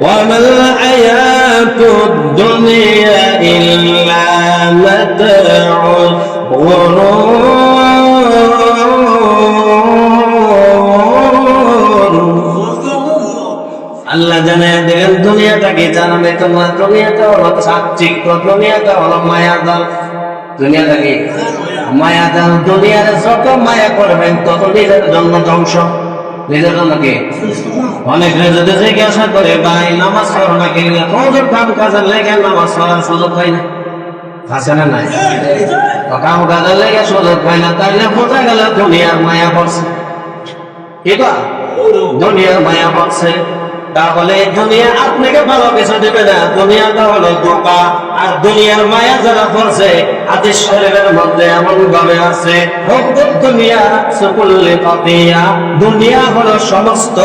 وما الحياة الدنيا إلا متاع আল্লাহ জানায় দিলেন দুনিয়াটাকে জানাবে তোমার দুনিয়াটা হলো চাকচিক্য, দুনিয়াটা হলো মায়াজাল। দুনিয়াটা কি মায়াজাল। দুনিয়ার যত মায়া করবেন তত নিজের জন্য ধ্বংস। নিজের জন্য কি অনেক যদি জিজ্ঞাসা করে ভাই নামাজ পড়ো না কিনা, তোমাদের কাম কাজের লেগে নামাজ পড়ার সুযোগ হয় না, আছে না নাই? কাম কাজের লেগে সুযোগ হয় না, তাইলে বোঝা গেল দুনিয়ার মায়া পড়ছে। কিবা দুনিয়ার মায়া পড়ছে। তাহলে দুনিয়া আপনাকে ভালো কিছু দেবে না, দুনিয়াটা হলো ধোঁকা। আর দুনিয়ার মায়া যারা পড়ছে হাদিস শরীফের মধ্যে এমন ভাবে আছে, দুনিয়া সুকুল্লি কাতিয়া, দুনিয়া হলো সমস্ত